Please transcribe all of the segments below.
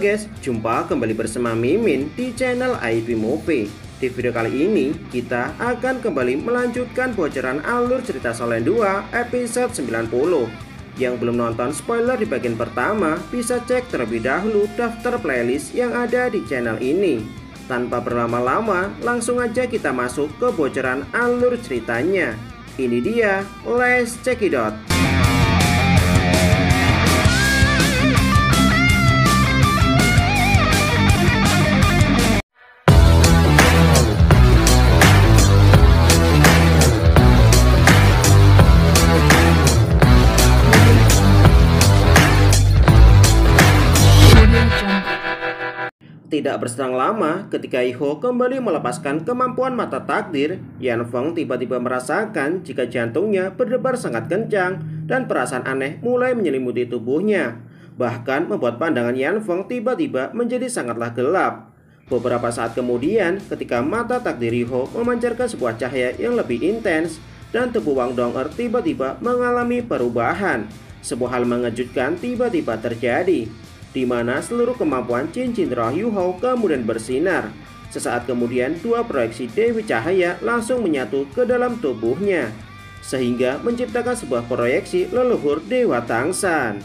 guys, jumpa kembali bersama Mimin di channel IP Movie. Di video kali ini kita akan kembali melanjutkan bocoran alur cerita Solen 2 episode 90. Yang belum nonton spoiler di bagian pertama bisa cek terlebih dahulu daftar playlist yang ada di channel ini. Tanpa berlama-lama langsung aja kita masuk ke bocoran alur ceritanya. Ini dia, let's check it out. Tidak berselang lama, ketika Iho kembali melepaskan kemampuan mata takdir, Yan Feng tiba-tiba merasakan jika jantungnya berdebar sangat kencang dan perasaan aneh mulai menyelimuti tubuhnya. Bahkan membuat pandangan Yan Feng tiba-tiba menjadi sangatlah gelap. Beberapa saat kemudian, ketika mata takdir Iho memancarkan sebuah cahaya yang lebih intens, dan tubuh Wang Dong'er tiba-tiba mengalami perubahan. Sebuah hal mengejutkan tiba-tiba terjadi, di mana seluruh kemampuan cincin roh Yu Hao kemudian bersinar. Sesaat kemudian dua proyeksi Dewi Cahaya langsung menyatu ke dalam tubuhnya, sehingga menciptakan sebuah proyeksi leluhur Dewa Tangsan.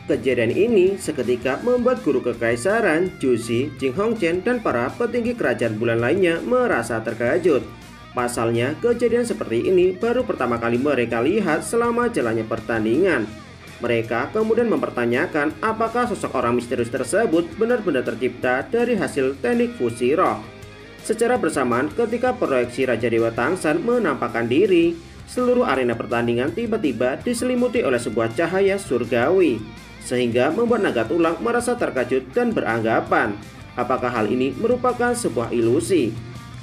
Kejadian ini seketika membuat guru kekaisaran, Jushi, Jing Hongchen, dan para petinggi kerajaan bulan lainnya merasa terkejut. Pasalnya, kejadian seperti ini baru pertama kali mereka lihat selama jalannya pertandingan. Mereka kemudian mempertanyakan apakah sosok orang misterius tersebut benar-benar tercipta dari hasil teknik fusi roh. Secara bersamaan ketika proyeksi Raja Dewa Tangsan menampakkan diri, seluruh arena pertandingan tiba-tiba diselimuti oleh sebuah cahaya surgawi, sehingga membuat naga tulang merasa terkejut dan beranggapan apakah hal ini merupakan sebuah ilusi.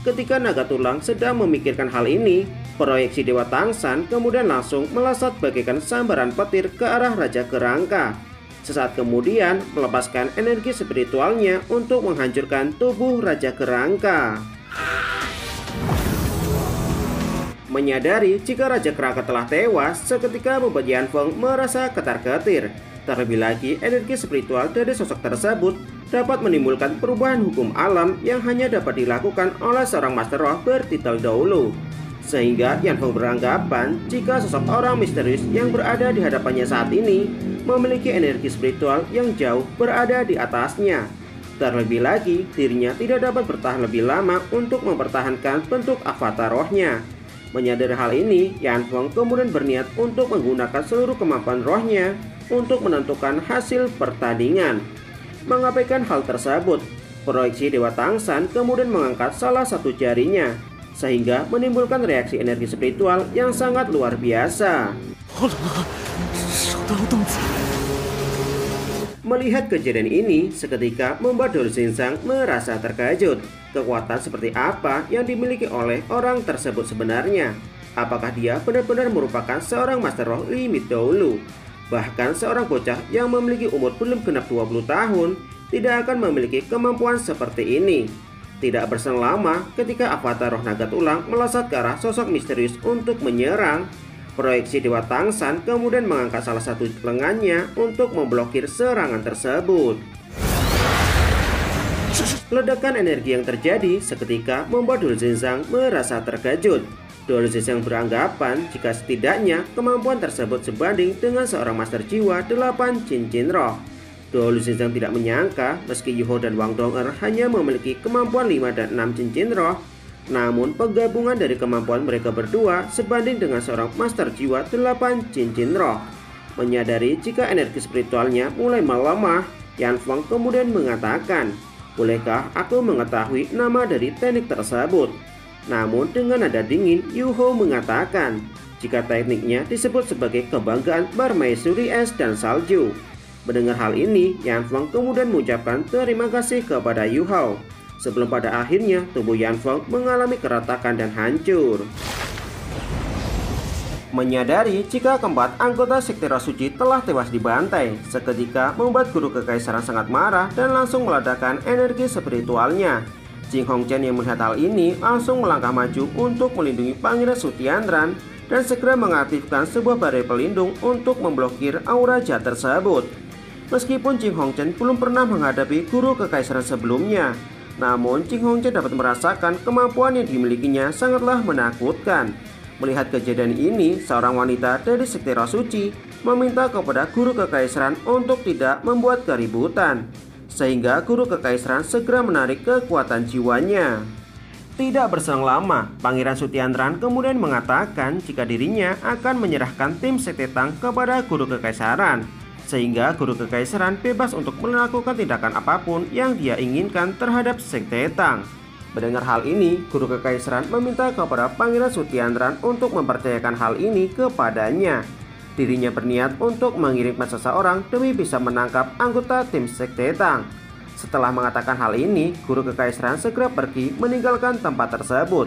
Ketika naga tulang sedang memikirkan hal ini, proyeksi Dewa Tangsan kemudian langsung melesat bagaikan sambaran petir ke arah Raja Kerangka. Sesaat kemudian melepaskan energi spiritualnya untuk menghancurkan tubuh Raja Kerangka. Menyadari jika Raja Kerangka telah tewas, seketika membuat Yan Feng merasa ketar-ketir. Terlebih lagi, energi spiritual dari sosok tersebut dapat menimbulkan perubahan hukum alam yang hanya dapat dilakukan oleh seorang Master Roh bertitel Doulu. Sehingga Yan Feng beranggapan jika sosok orang misterius yang berada di hadapannya saat ini memiliki energi spiritual yang jauh berada di atasnya. Terlebih lagi, dirinya tidak dapat bertahan lebih lama untuk mempertahankan bentuk avatar rohnya. Menyadari hal ini, Yan Feng kemudian berniat untuk menggunakan seluruh kemampuan rohnya untuk menentukan hasil pertandingan. Mengabaikan hal tersebut, proyeksi Dewa Tangsan kemudian mengangkat salah satu jarinya, sehingga menimbulkan reaksi energi spiritual yang sangat luar biasa. Melihat kejadian ini, seketika membuat Dou Xingzang merasa terkejut. Kekuatan seperti apa yang dimiliki oleh orang tersebut sebenarnya? Apakah dia benar-benar merupakan seorang Master Roh limit Doulu? Bahkan seorang bocah yang memiliki umur belum genap 20 tahun tidak akan memiliki kemampuan seperti ini. Tidak berselang lama ketika avatar roh naga tulang melesat ke arah sosok misterius untuk menyerang, proyeksi Dewa Tangsan kemudian mengangkat salah satu lengannya untuk memblokir serangan tersebut. Ledakan energi yang terjadi seketika membuat Dou Xingzang merasa terkejut. Dou Xingzang beranggapan jika setidaknya kemampuan tersebut sebanding dengan seorang master jiwa 8 cincin roh. Dou Xingzang tidak menyangka meski Yu Hao dan Wang Dong'er hanya memiliki kemampuan 5 dan 6 cincin roh, namun penggabungan dari kemampuan mereka berdua sebanding dengan seorang master jiwa 8 cincin roh. Menyadari jika energi spiritualnya mulai melemah, Yan Feng kemudian mengatakan, "Bolehkah aku mengetahui nama dari teknik tersebut?" Namun dengan nada dingin, Yu Hao mengatakan jika tekniknya disebut sebagai kebanggaan permaisuri es dan salju. Mendengar hal ini, Yan Feng kemudian mengucapkan terima kasih kepada Yu Hao. Sebelum pada akhirnya tubuh Yan Feng mengalami keretakan dan hancur. Menyadari jika keempat anggota sekte roh suci telah tewas dibantai, seketika membuat guru kekaisaran sangat marah dan langsung meledakkan energi spiritualnya. Jing Hongchen yang melihat hal ini langsung melangkah maju untuk melindungi Pangeran Sutiandran dan segera mengaktifkan sebuah barel pelindung untuk memblokir aura jahat tersebut. Meskipun Jing Hongchen belum pernah menghadapi guru kekaisaran sebelumnya, namun Jing Hongchen dapat merasakan kemampuan yang dimilikinya sangatlah menakutkan. Melihat kejadian ini, seorang wanita dari sekte Roh Suci meminta kepada guru kekaisaran untuk tidak membuat keributan, sehingga guru kekaisaran segera menarik kekuatan jiwanya. Tidak berselang lama, Pangeran Sutiandran kemudian mengatakan jika dirinya akan menyerahkan tim sekte Tang kepada guru kekaisaran, sehingga guru kekaisaran bebas untuk melakukan tindakan apapun yang dia inginkan terhadap sekte Tang. Mendengar hal ini, guru kekaisaran meminta kepada Pangeran Sutiandran untuk mempercayakan hal ini kepadanya. Dirinya berniat untuk mengirimkan seseorang demi bisa menangkap anggota tim sekte Tang. Setelah mengatakan hal ini, guru kekaisaran segera pergi meninggalkan tempat tersebut.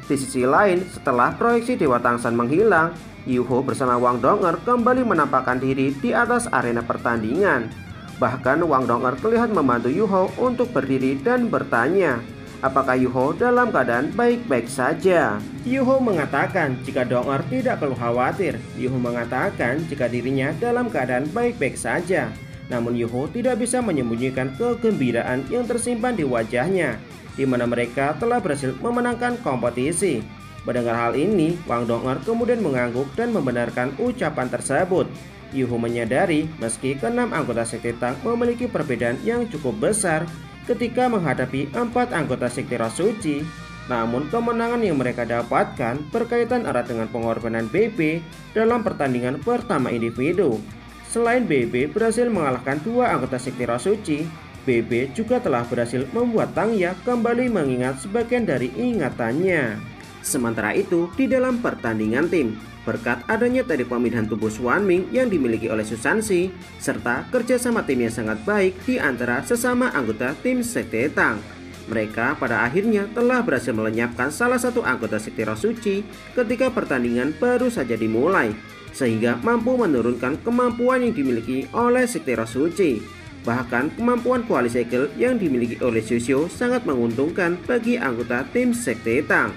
Di sisi lain, setelah proyeksi Dewa Tangsan menghilang, Yuho bersama Wang Donger kembali menampakkan diri di atas arena pertandingan. Bahkan Wang Donger terlihat membantu Yuho untuk berdiri dan bertanya, apakah Yuho dalam keadaan baik-baik saja. Yuho mengatakan jika Donger tidak perlu khawatir. Yuho mengatakan jika dirinya dalam keadaan baik-baik saja. Namun Yuho tidak bisa menyembunyikan kegembiraan yang tersimpan di wajahnya, di mana mereka telah berhasil memenangkan kompetisi. Mendengar hal ini, Wang Donger kemudian mengangguk dan membenarkan ucapan tersebut. Yuho menyadari meski keenam anggota sekte Tang memiliki perbedaan yang cukup besar ketika menghadapi 4 anggota sekte Roh Suci, namun kemenangan yang mereka dapatkan berkaitan erat dengan pengorbanan BB dalam pertandingan pertama individu. Selain BB berhasil mengalahkan 2 anggota sekte Roh Suci, BB juga telah berhasil membuat Tang Ya kembali mengingat sebagian dari ingatannya. Sementara itu, di dalam pertandingan tim, berkat adanya teknik pemindahan tubuh Xuanming yang dimiliki oleh Susansi, serta kerjasama tim yang sangat baik di antara sesama anggota tim sekte Tang, mereka pada akhirnya telah berhasil melenyapkan salah satu anggota sekte Roh Suci ketika pertandingan baru saja dimulai, sehingga mampu menurunkan kemampuan yang dimiliki oleh sekte Roh Suci. Bahkan kemampuan koalisi Eagle yang dimiliki oleh Shushu sangat menguntungkan bagi anggota tim sekte Tang.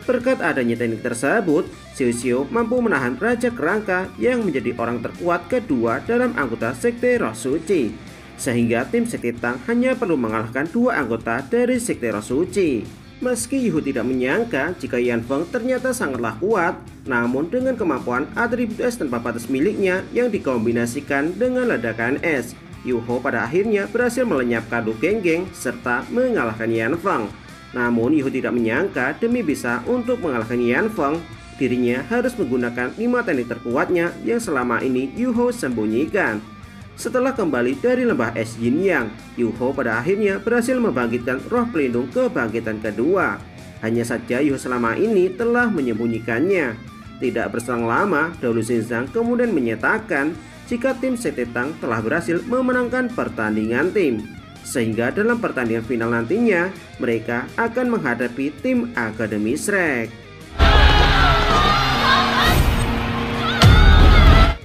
Berkat adanya teknik tersebut, Shushu mampu menahan Raja Kerangka yang menjadi orang terkuat kedua dalam anggota sekte Roh Suci, sehingga tim sekte Tang hanya perlu mengalahkan 2 anggota dari sekte Roh Suci. Meski Yuho tidak menyangka jika Yan Feng ternyata sangatlah kuat, namun dengan kemampuan atribut es tanpa batas miliknya yang dikombinasikan dengan ledakan es, Yuho pada akhirnya berhasil melenyapkan Lu Genggeng serta mengalahkan Yan Feng. Namun Yuho tidak menyangka demi bisa untuk mengalahkan Yan Feng, dirinya harus menggunakan 5 teknik terkuatnya yang selama ini Yuho sembunyikan. Setelah kembali dari lembah es Yin Yang, Yuho pada akhirnya berhasil membangkitkan roh pelindung kebangkitan kedua. Hanya saja Yuho selama ini telah menyembunyikannya. Tidak berselang lama, Daolu Xinzang kemudian menyatakan jika tim sekte Tang telah berhasil memenangkan pertandingan tim, sehingga dalam pertandingan final nantinya mereka akan menghadapi tim Akademi Shrek.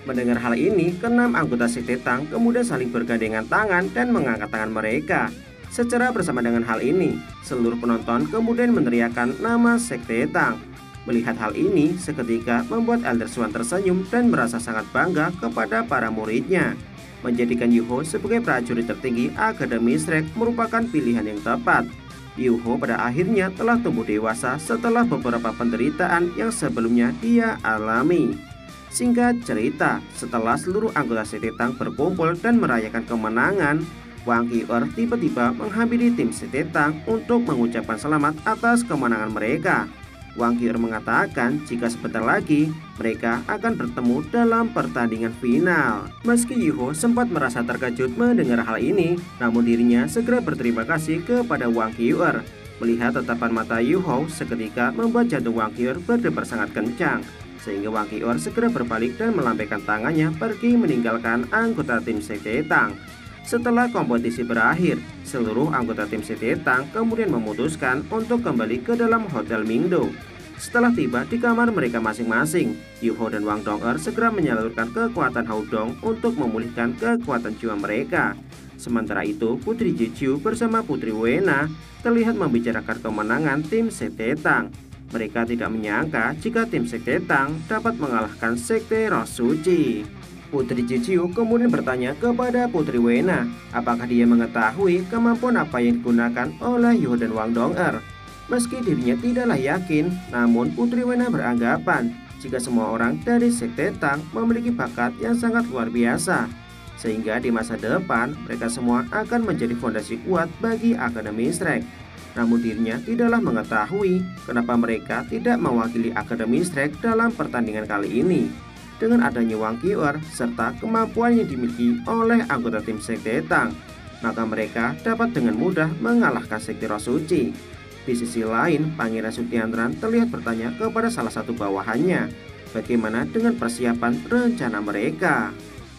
Mendengar hal ini, keenam anggota sekte Tang kemudian saling bergandengan tangan dan mengangkat tangan mereka. Secara bersama dengan hal ini, seluruh penonton kemudian meneriakkan nama sekte Tang. Melihat hal ini, seketika membuat Elder Swan tersenyum dan merasa sangat bangga kepada para muridnya. Menjadikan Yuho sebagai prajurit tertinggi Akademi Shrek merupakan pilihan yang tepat. Yuho pada akhirnya telah tumbuh dewasa setelah beberapa penderitaan yang sebelumnya dia alami. Singkat cerita, setelah seluruh anggota sekte Tang berkumpul dan merayakan kemenangan, Wang Qiuer tiba-tiba menghampiri tim sekte Tang untuk mengucapkan selamat atas kemenangan mereka. Wang Qiuer mengatakan jika sebentar lagi mereka akan bertemu dalam pertandingan final. Meski Yuho sempat merasa terkejut mendengar hal ini, namun dirinya segera berterima kasih kepada Wang Qiuer. Melihat tatapan mata Yuho seketika membuat jantung Wang Qiuer berdebar sangat kencang, sehingga Wang Qiuer segera berbalik dan melambaikan tangannya pergi meninggalkan anggota tim sekte Tang. Setelah kompetisi berakhir, seluruh anggota tim sekte Tang kemudian memutuskan untuk kembali ke dalam Hotel Mingdo. Setelah tiba di kamar mereka masing-masing, Yuho dan Wang Donger segera menyalurkan kekuatan Haudong untuk memulihkan kekuatan jiwa mereka. Sementara itu, Putri Jiu bersama Putri Wena terlihat membicarakan kemenangan tim Sekte Tang. Mereka tidak menyangka jika tim Sekte Tang dapat mengalahkan Sekte Roh Suci. Putri Jiu kemudian bertanya kepada Putri Wena, apakah dia mengetahui kemampuan apa yang digunakan oleh Yu dan Wang Dong'er. Meski dirinya tidaklah yakin, namun Putri Wena beranggapan jika semua orang dari Sekte Tang memiliki bakat yang sangat luar biasa, sehingga di masa depan mereka semua akan menjadi fondasi kuat bagi Akademi Shrek. Namun dirinya tidaklah mengetahui kenapa mereka tidak mewakili Akademi Shrek dalam pertandingan kali ini. Dengan adanya Wang Qiu'er serta kemampuan yang dimiliki oleh anggota tim Sekte Tang, maka mereka dapat dengan mudah mengalahkan Sekte Roh Suci. Di sisi lain, Pangeran Sutiantran terlihat bertanya kepada salah satu bawahannya, bagaimana dengan persiapan rencana mereka.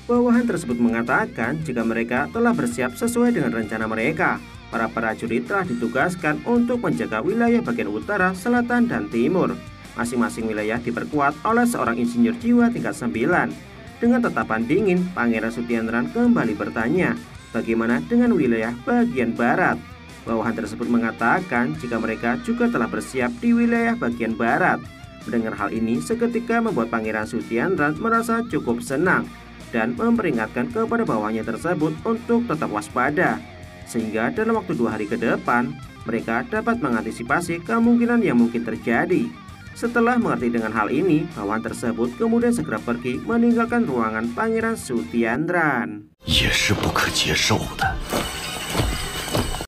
Bawahan tersebut mengatakan jika mereka telah bersiap sesuai dengan rencana mereka. Para prajurit telah ditugaskan untuk menjaga wilayah bagian utara, selatan, dan timur. Masing-masing wilayah diperkuat oleh seorang insinyur jiwa tingkat 9. Dengan tatapan dingin, Pangeran Sutiantran kembali bertanya, bagaimana dengan wilayah bagian barat? Bawahan tersebut mengatakan jika mereka juga telah bersiap di wilayah bagian barat. Mendengar hal ini seketika membuat Pangeran Sutiantran merasa cukup senang dan memperingatkan kepada bawahannya tersebut untuk tetap waspada, sehingga dalam waktu 2 hari ke depan mereka dapat mengantisipasi kemungkinan yang mungkin terjadi. Setelah mengerti dengan hal ini, bawahan tersebut kemudian segera pergi meninggalkan ruangan Pangeran Sutiantran. 也是不可接受的。